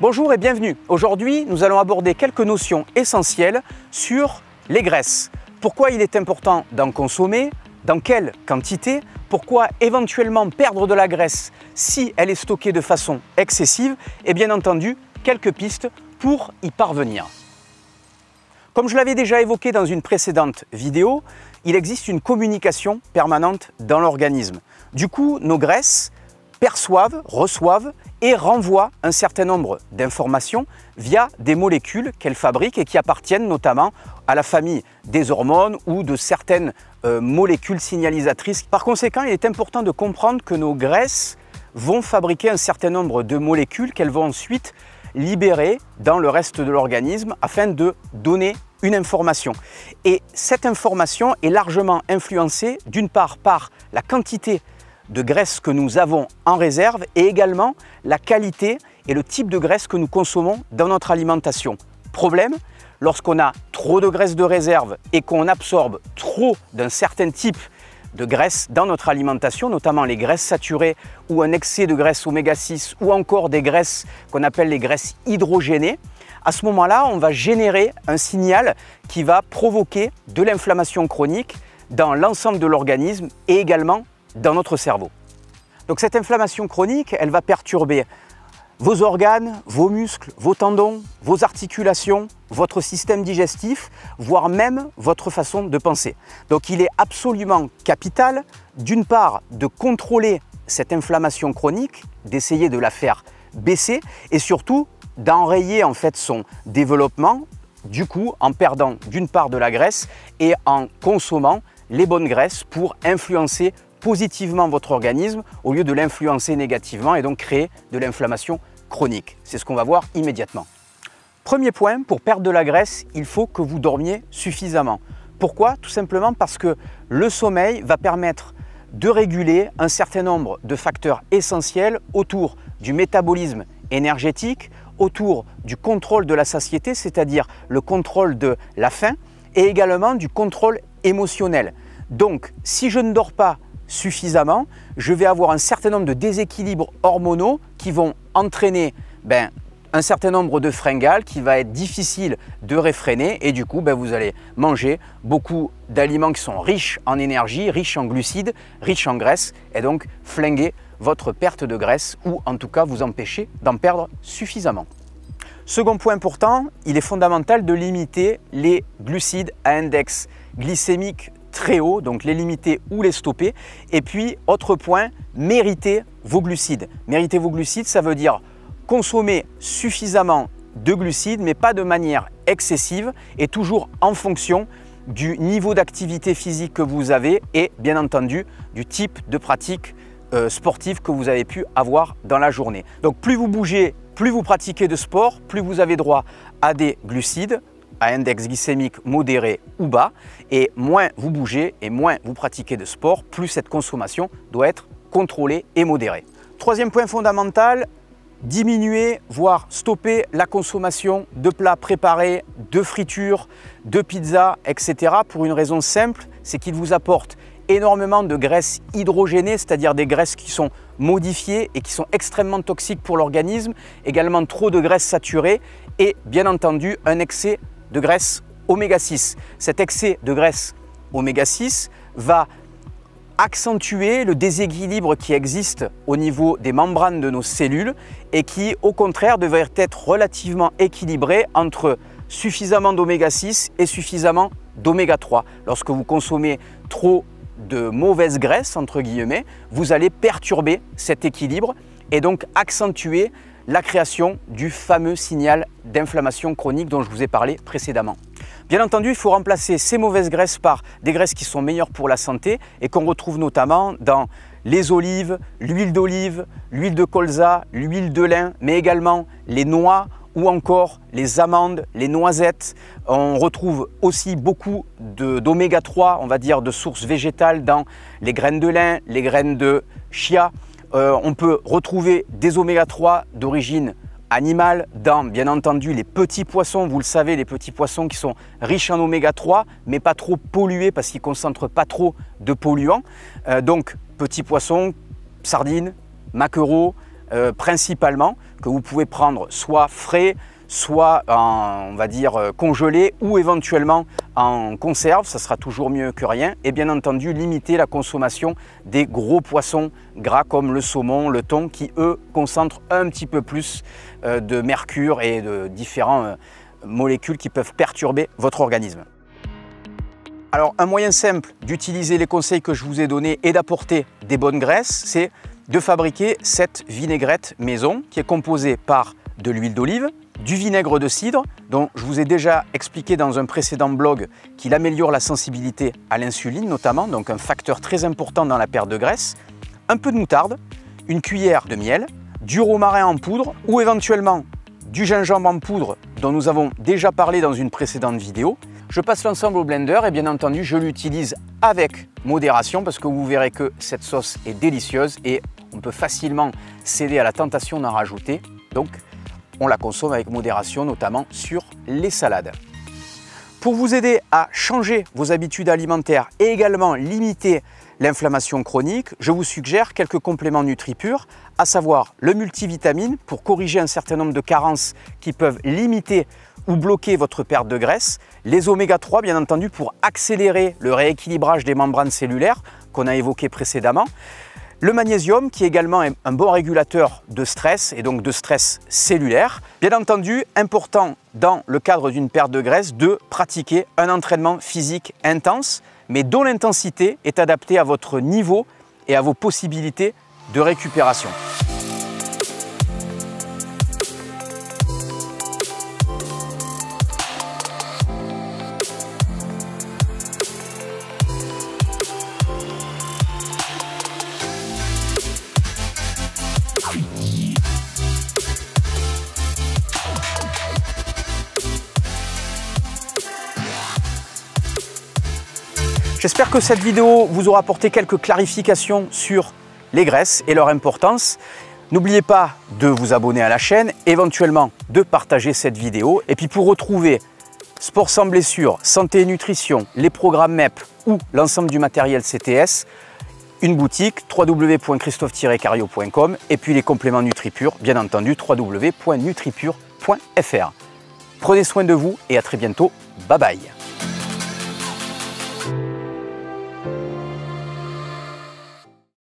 Bonjour et bienvenue. Aujourd'hui, nous allons aborder quelques notions essentielles sur les graisses. Pourquoi il est important d'en consommer, dans quelle quantité, pourquoi éventuellement perdre de la graisse si elle est stockée de façon excessive et bien entendu, quelques pistes pour y parvenir. Comme je l'avais déjà évoqué dans une précédente vidéo, il existe une communication permanente dans l'organisme. Du coup, nos graisses perçoivent, reçoivent et renvoient un certain nombre d'informations via des molécules qu'elles fabriquent et qui appartiennent notamment à la famille des hormones ou de certaines molécules signalisatrices. Par conséquent, il est important de comprendre que nos graisses vont fabriquer un certain nombre de molécules qu'elles vont ensuite libérer dans le reste de l'organisme afin de donner une information. Et cette information est largement influencée d'une part par la quantité de graisse que nous avons en réserve et également la qualité et le type de graisse que nous consommons dans notre alimentation. Problème, lorsqu'on a trop de graisse de réserve et qu'on absorbe trop d'un certain type de graisse dans notre alimentation, notamment les graisses saturées ou un excès de graisse oméga 6 ou encore des graisses qu'on appelle les graisses hydrogénées, à ce moment-là, on va générer un signal qui va provoquer de l'inflammation chronique dans l'ensemble de l'organisme et également dans notre cerveau. Donc cette inflammation chronique, elle va perturber vos organes, vos muscles, vos tendons, vos articulations, votre système digestif, voire même votre façon de penser. Donc il est absolument capital, d'une part, de contrôler cette inflammation chronique, d'essayer de la faire baisser et surtout d'enrayer en fait son développement, du coup en perdant d'une part de la graisse et en consommant les bonnes graisses pour influencer positivement votre organisme au lieu de l'influencer négativement et donc créer de l'inflammation chronique. C'est ce qu'on va voir immédiatement. Premier point, pour perdre de la graisse, il faut que vous dormiez suffisamment. Pourquoi? Tout simplement parce que le sommeil va permettre de réguler un certain nombre de facteurs essentiels autour du métabolisme énergétique, autour du contrôle de la satiété, c'est-à-dire le contrôle de la faim et également du contrôle émotionnel. Donc, si je ne dors pas suffisamment, je vais avoir un certain nombre de déséquilibres hormonaux qui vont entraîner un certain nombre de fringales qui va être difficile de réfréner et du coup vous allez manger beaucoup d'aliments qui sont riches en énergie, riches en glucides, riches en graisse et donc flinguer votre perte de graisse ou en tout cas vous empêcher d'en perdre suffisamment. Second point important, il est fondamental de limiter les glucides à index glycémique très haut, donc les limiter ou les stopper. Et puis, autre point, méritez vos glucides. Méritez vos glucides, ça veut dire consommer suffisamment de glucides, mais pas de manière excessive et toujours en fonction du niveau d'activité physique que vous avez et bien entendu du type de pratique sportive que vous avez pu avoir dans la journée. Donc plus vous bougez, plus vous pratiquez de sport, plus vous avez droit à des glucides à index glycémique modéré ou bas et moins vous bougez et moins vous pratiquez de sport, plus cette consommation doit être contrôlée et modérée. Troisième point fondamental, diminuer voire stopper la consommation de plats préparés, de fritures, de pizzas, etc. pour une raison simple, c'est qu'ils vous apportent énormément de graisses hydrogénées, c'est-à-dire des graisses qui sont modifiées et qui sont extrêmement toxiques pour l'organisme, également trop de graisses saturées et bien entendu un excès de graisse oméga 6. Cet excès de graisse oméga 6 va accentuer le déséquilibre qui existe au niveau des membranes de nos cellules et qui, au contraire, devrait être relativement équilibré entre suffisamment d'oméga 6 et suffisamment d'oméga 3. Lorsque vous consommez trop de mauvaise graisse, entre guillemets, vous allez perturber cet équilibre et donc accentuer la création du fameux signal d'inflammation chronique dont je vous ai parlé précédemment. Bien entendu, il faut remplacer ces mauvaises graisses par des graisses qui sont meilleures pour la santé et qu'on retrouve notamment dans les olives, l'huile d'olive, l'huile de colza, l'huile de lin, mais également les noix ou encore les amandes, les noisettes. On retrouve aussi beaucoup d'oméga 3, on va dire de sources végétales dans les graines de lin, les graines de chia. On peut retrouver des oméga 3 d'origine animale dans, bien entendu, les petits poissons. Vous le savez, les petits poissons qui sont riches en oméga 3, mais pas trop pollués parce qu'ils ne concentrent pas trop de polluants. Donc, petits poissons, sardines, maquereaux, principalement, que vous pouvez prendre soit frais, soit on va dire congelé ou éventuellement en conserve, ça sera toujours mieux que rien. Et bien entendu, limiter la consommation des gros poissons gras comme le saumon, le thon, qui eux concentrent un petit peu plus de mercure et de différentes molécules qui peuvent perturber votre organisme. Alors un moyen simple d'utiliser les conseils que je vous ai donnés et d'apporter des bonnes graisses, c'est de fabriquer cette vinaigrette maison qui est composée par de l'huile d'olive, du vinaigre de cidre, dont je vous ai déjà expliqué dans un précédent blog qu'il améliore la sensibilité à l'insuline notamment, donc un facteur très important dans la perte de graisse, un peu de moutarde, une cuillère de miel, du romarin en poudre ou éventuellement du gingembre en poudre dont nous avons déjà parlé dans une précédente vidéo. Je passe l'ensemble au blender et bien entendu je l'utilise avec modération parce que vous verrez que cette sauce est délicieuse et on peut facilement céder à la tentation d'en rajouter. Donc on la consomme avec modération, notamment sur les salades. Pour vous aider à changer vos habitudes alimentaires et également limiter l'inflammation chronique, je vous suggère quelques compléments NutriPure, à savoir le multivitamine pour corriger un certain nombre de carences qui peuvent limiter ou bloquer votre perte de graisse, les oméga 3 bien entendu pour accélérer le rééquilibrage des membranes cellulaires qu'on a évoqué précédemment, le magnésium qui est également un bon régulateur de stress et donc de stress cellulaire. Bien entendu, important dans le cadre d'une perte de graisse de pratiquer un entraînement physique intense, mais dont l'intensité est adaptée à votre niveau et à vos possibilités de récupération. J'espère que cette vidéo vous aura apporté quelques clarifications sur les graisses et leur importance. N'oubliez pas de vous abonner à la chaîne, éventuellement de partager cette vidéo. Et puis pour retrouver Sport sans blessure, santé et nutrition, les programmes MEP ou l'ensemble du matériel CTS, une boutique www.christophe-cario.com et puis les compléments NutriPure, bien entendu www.nutripure.fr. Prenez soin de vous et à très bientôt. Bye bye.